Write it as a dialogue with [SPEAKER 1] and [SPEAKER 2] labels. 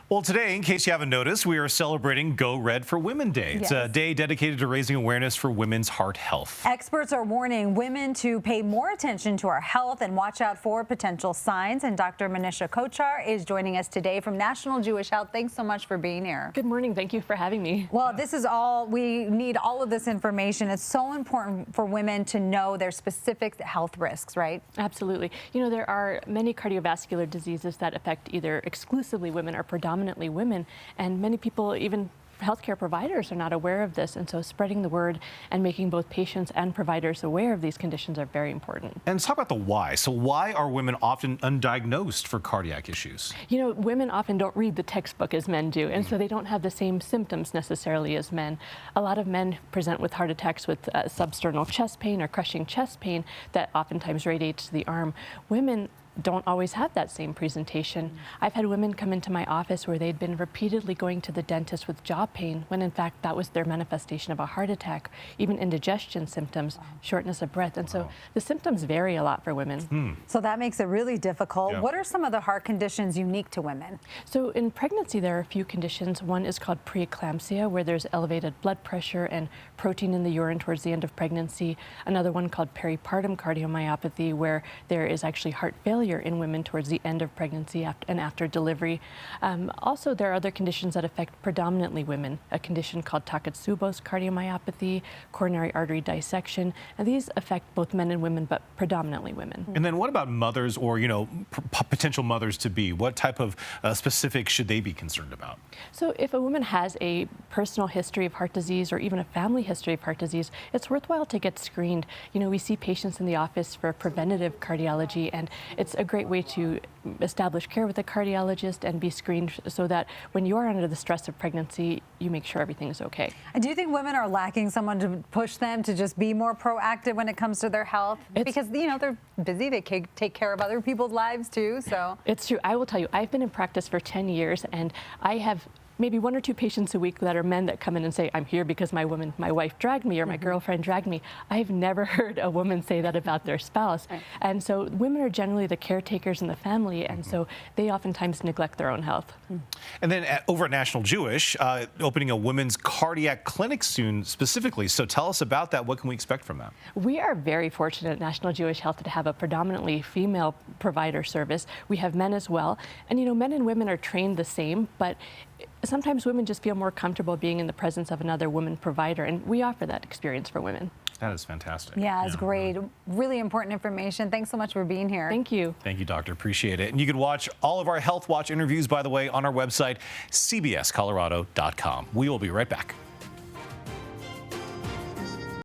[SPEAKER 1] Well, today, in case you haven't noticed, we are celebrating Go Red for Women Day. It's a day dedicated to raising awareness for women's heart health.
[SPEAKER 2] Experts are warning women to pay more attention to our health and watch out for potential signs. And Dr. Minisha Kochar is joining us today from National Jewish Health. Thanks so much for being here.
[SPEAKER 3] Good morning. Thank you for having me.
[SPEAKER 2] Well, this is we need all of this information. It's so important for women to know their specific health risks, right?
[SPEAKER 3] Absolutely. You know, there are many cardiovascular diseases that affect either exclusively women or predominantly women, and many people, even healthcare providers, are not aware of this, and so spreading the word and making both patients and providers aware of these conditions are very important.
[SPEAKER 1] And let's talk about the why. So why are women often undiagnosed for cardiac issues?
[SPEAKER 3] You know, women often don't read the textbook as men do, and so they don't have the same symptoms necessarily as men. A lot of men present with heart attacks with substernal chest pain or crushing chest pain that oftentimes radiates to the arm. Women don't always have that same presentation. I've had women come into my office where they'd been repeatedly going to the dentist with jaw pain when in fact that was their manifestation of a heart attack, even indigestion symptoms, shortness of breath. And so the symptoms vary a lot for women.
[SPEAKER 2] So that makes it really difficult.
[SPEAKER 1] Yeah.
[SPEAKER 2] What are some of the heart conditions unique to women?
[SPEAKER 3] So in pregnancy, there are a few conditions. One is called preeclampsia, where there's elevated blood pressure and protein in the urine towards the end of pregnancy. Another one called peripartum cardiomyopathy, where there is actually heart failure in women towards the end of pregnancy and after delivery. Also, there are other conditions that affect predominantly women, a condition called Takotsubo's cardiomyopathy, coronary artery dissection, and these affect both men and women, but predominantly women.
[SPEAKER 1] And then what about mothers or, you know, potential mothers to be? What type of specifics should they be concerned about?
[SPEAKER 3] So if a woman has a personal history of heart disease or even a family history of heart disease, it's worthwhile to get screened. You know, we see patients in the office for preventative cardiology, and it's a great way to establish care with a cardiologist and be screened so that when you are under the stress of pregnancy, you make sure everything is okay.
[SPEAKER 2] And do you think women are lacking someone to push them to just be more proactive when it comes to their health? Because, you know, they're busy, they take care of other people's lives too, so.
[SPEAKER 3] It's true. I will tell you, I've been in practice for 10 years, and I have maybe 1 or 2 patients a week that are men that come in and say, I'm here because my wife dragged me or my girlfriend dragged me. I've never heard a woman say that about their spouse.
[SPEAKER 2] Right.
[SPEAKER 3] And so women are generally the caretakers in the family, and so they oftentimes neglect their own health.
[SPEAKER 1] And then over at National Jewish, opening a women's cardiac clinic soon specifically. So tell us about that. What can we expect from that?
[SPEAKER 3] We are very fortunate at National Jewish Health to have a predominantly female provider service. We have men as well. And, you know, men and women are trained the same, but sometimes women just feel more comfortable being in the presence of another woman provider, and we offer that experience for women.
[SPEAKER 1] That is fantastic.
[SPEAKER 2] Yeah, it's great. Really important information. Thanks so much for being here.
[SPEAKER 3] Thank you.
[SPEAKER 1] Thank you, Doctor. Appreciate it. And you can watch all of our Health Watch interviews, by the way, on our website, cbscolorado.com. We will be right back.